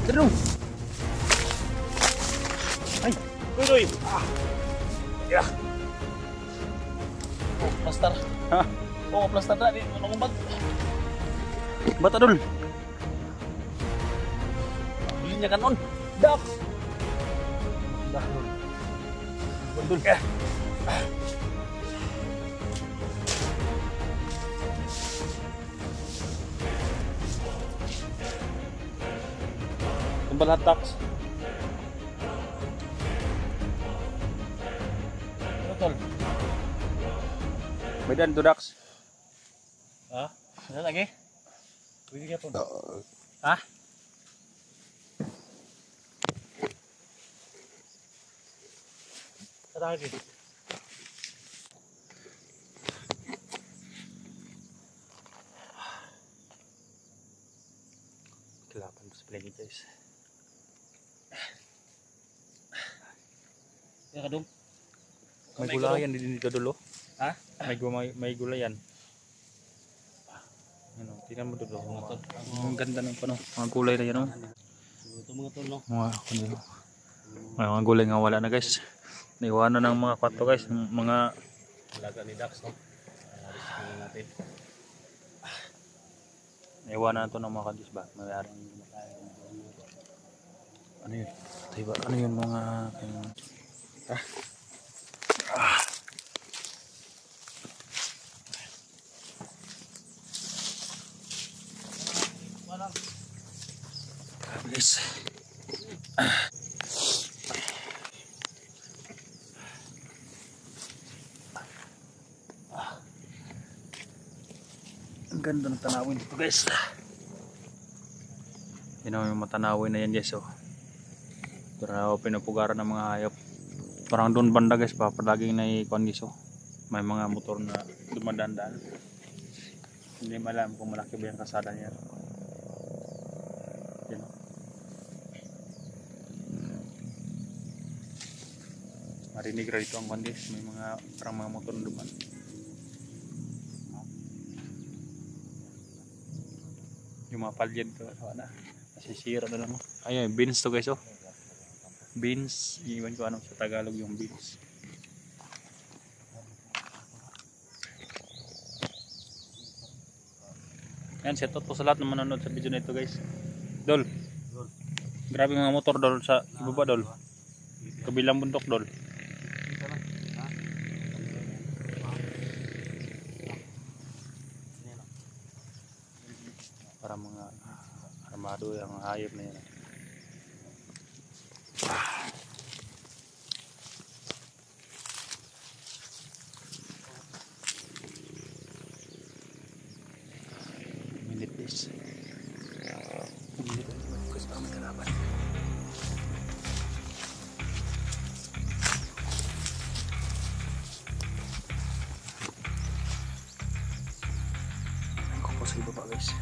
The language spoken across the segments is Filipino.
Terus. Ay, tuloy. Ya. Oh, plaster. Ha? Oh, plaster na di ngumbat. Bata dul. Bilinya kan on. Dak. Dah dul. Betul ke? Kembali hatak. Betul. Medan tu Dax. Ah, ada lagi? Bagi apa? Ah? Ada lagi? Kelapan lagi guys. Ya kadung. May gulayan dito dulu. Ha? May gulayan. Ano, tingnan mo dulu. Ang ganda ng mga gulay na yan, oh. Ito mga tol, no. Mga gulay nga wala na guys. Naiwanan ng mga kwato guys, mga alaga ni Dax, no. Natin. Naiwanan na ito ng mga kadis ba? Mayroong ano yun? Diba? Ano yun mga guys. Ang ganda ng tanawin dito guys. Yun yung matanawin na yan guys, oh. Pero pinupugaran ng mga hayop. Parang doon banda guys pa, palaging naikuan guys, oh. May mga motor na dumadaan-daan. Hindi malam kung malaki ba yung kasada niya. Yan, oh. Marinig rito ang kuan guys, may mga parang mga motor na duman. Yung mga palyad ko, na nasisira na lang. Ayun, beans to guys, oh. Beans, iwan ko ano sa Tagalog yung beans. Yan, set out po sa lahat ng manonood sa video na ito guys. Dol. Grabe mga motor dol sa ibaba dol. Kabilang bundok dol. Para mga armado yung hayop na yan. Minute please. Minute bagus banget kerabat. Kokos iba pa guys.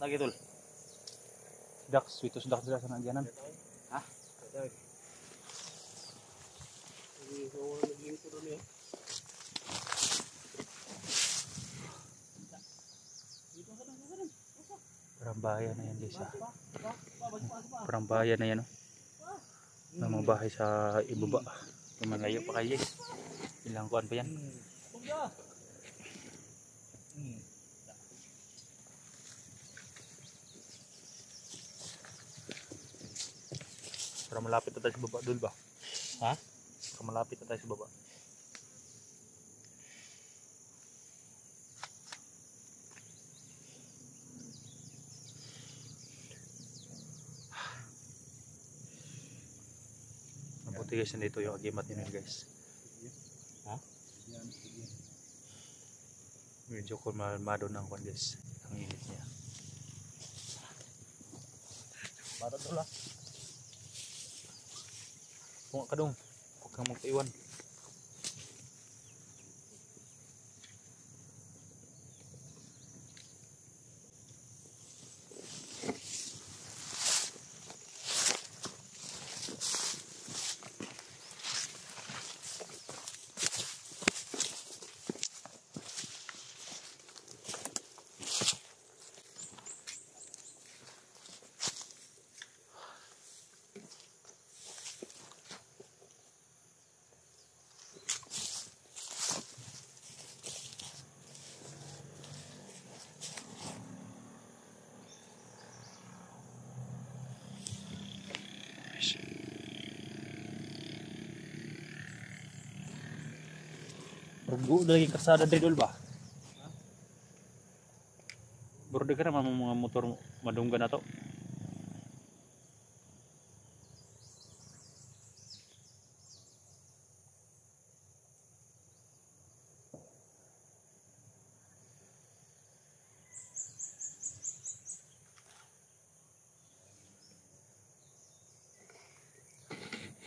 Atagi tol. Ducks, witos ducks sila sa nagyanan. Ha? Parang bayan na yan guys ha. Parang bayan na yan oh. May mga bahay sa ibaba. Malayo pa kayo guys. Ilang kuan pa yan. Parang malapit na tayo sa baba dul ba? Ha? Parang malapit na tayo sa baba. Mabuti guys, nandito yung agimat nyo guys. Ha? Medyo kulmado ng kwan guys. Ang init niya. Bata doon lang. Kung ka dong, huwag kang magpaiwan. Rugo lagi kasada dari dulu ba? Burde ka naman mga motor madunggan na to.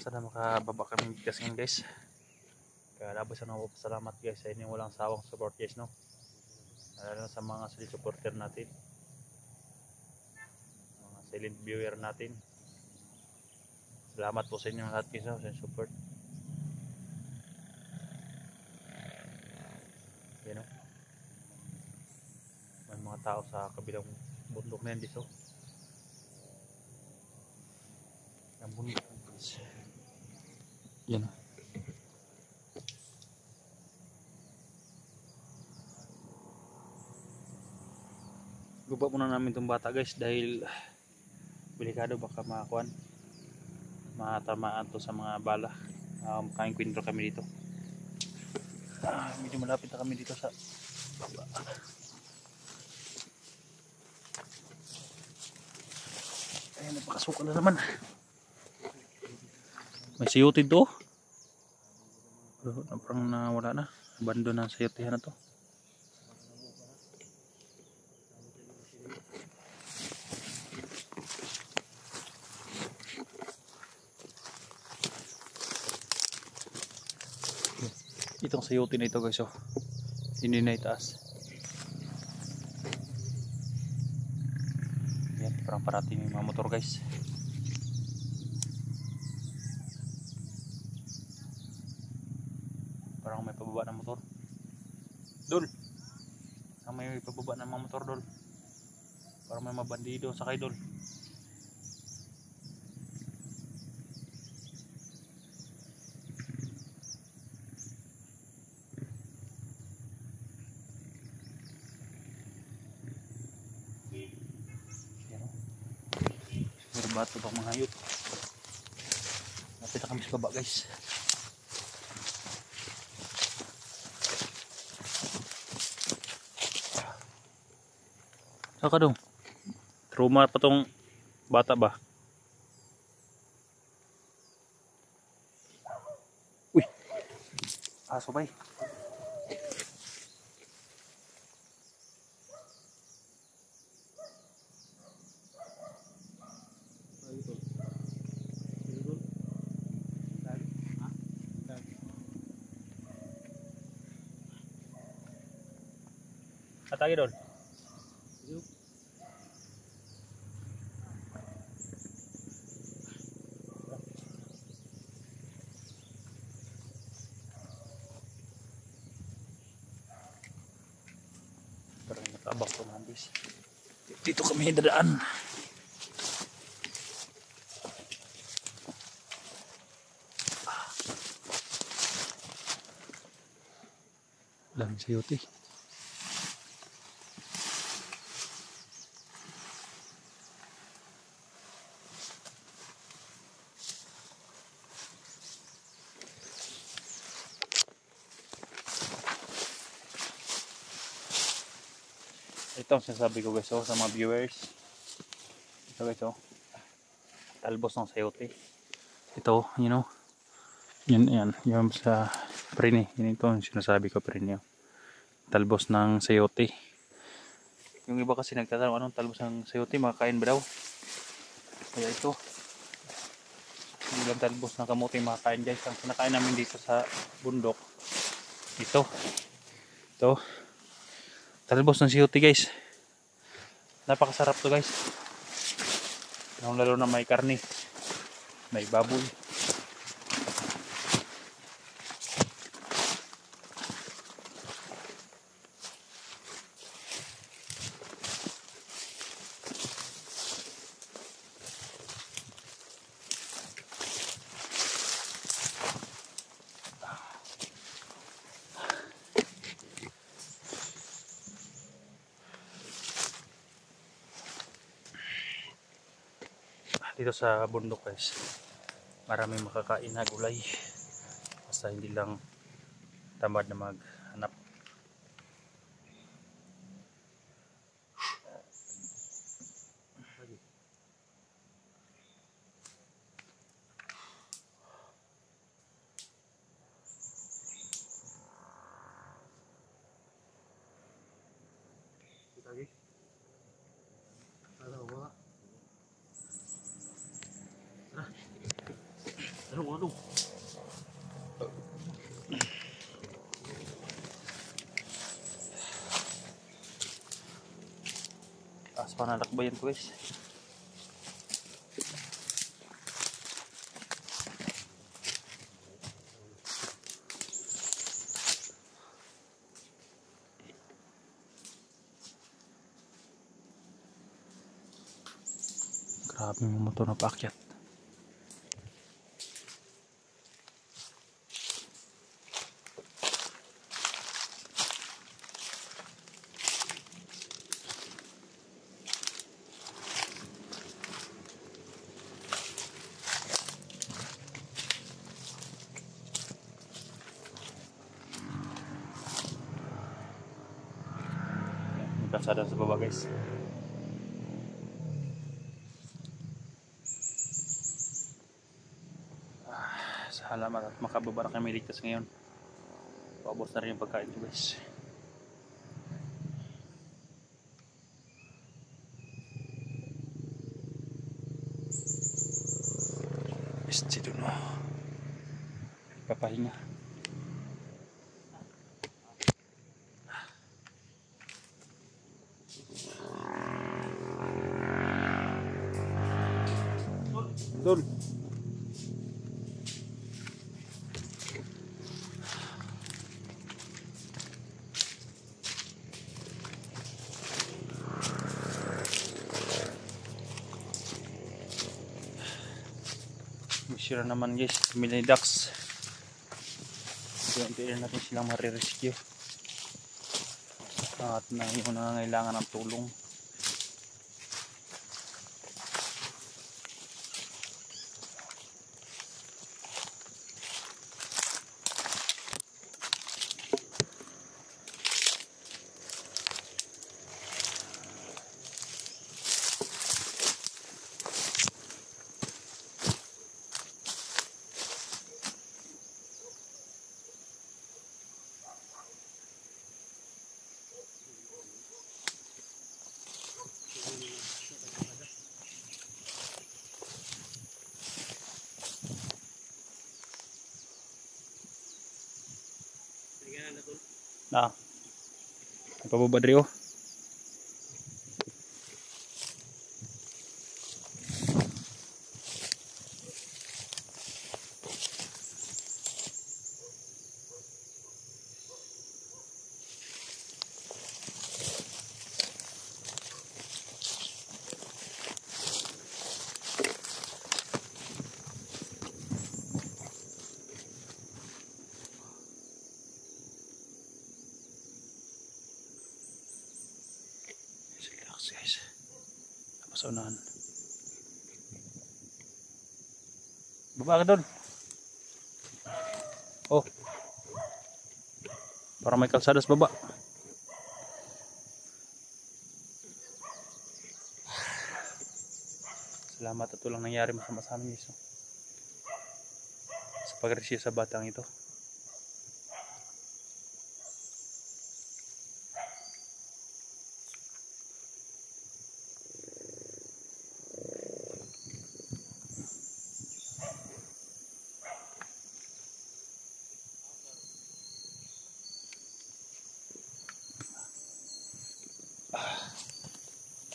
Sana makababa kami bigas ngayon guys. Kaya labas ako salamat guys sa inyong walang sawang support guys no. Lalo sa mga silent supporter natin. Mga silent viewer natin. Salamat po sa inyong lahat guys sa support. Yan o. May mga tao sa kabilang bundok na yan dito. Ang bundok guys. Yan o. Guba muna namin itong bata guys dahil delikado baka makakuan matamaan to sa mga bala. Kain kwentro kami dito. Medyo malapit na kami dito sa baba. Ay, napakasuka na naman. May siyotid to. Pero parang nawala na. Abandon na sa siyotihan na to. Itong sayote na ito guys oh. Hindi na itaas. Yan, parang parating yung mga motor guys. Parang may pababa ng motor. Dol! Parang may pababa ng mga motor dol. Parang may mabandido sakay dol. Bato pang mga hayop. Napit na kami sa baba guys. Saka dong. Trauma pa tong bata ba? Uy. Aso bay. Atagi doon. tabak to nandis. Dito kami dadaan. Lang sayote. Ito ang sinasabi ko guys, sa mga viewers. Ito guys, talbos ng sayote. Ito, you know, yan yung sa prene. Yan ito ang sinasabi ko, prene. Talbos ng sayote. Yung iba kasi nagtatanong, anong talbos ng sayote? Makakain ba daw? Kaya ito, yung ilang talbos ng kamote makakain guys. Ang kinakain namin dito sa bundok, ito, talbos ng sayote guys. Napakasarap to guys. Lalo na may karne, may baboy. Dito sa bundok guys, maraming makakain na gulay, basta hindi lang tamad na maghanap. Ano? Taas pa na lakbayan ko guys. Grabe yung motor na paakyat. Kalsada sa baba guys. Salamat at makababa na kami ligtas ngayon. Paubos na rin yung pagkain ko guys. Dito no, papahinga. Dol. Sure naman guys, mini ducks. Unti-unti natin silang marirescue at nangangailangan ng tulong. Nah, pababa diri oh. guys. Tapos sa unahan. Baba ka doon. Oh. Para may kalsada sa baba. Salamat at walang nangyari masama sa amin guys. Sa pagresya sa batang ito.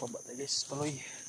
Pabata guys, paloy.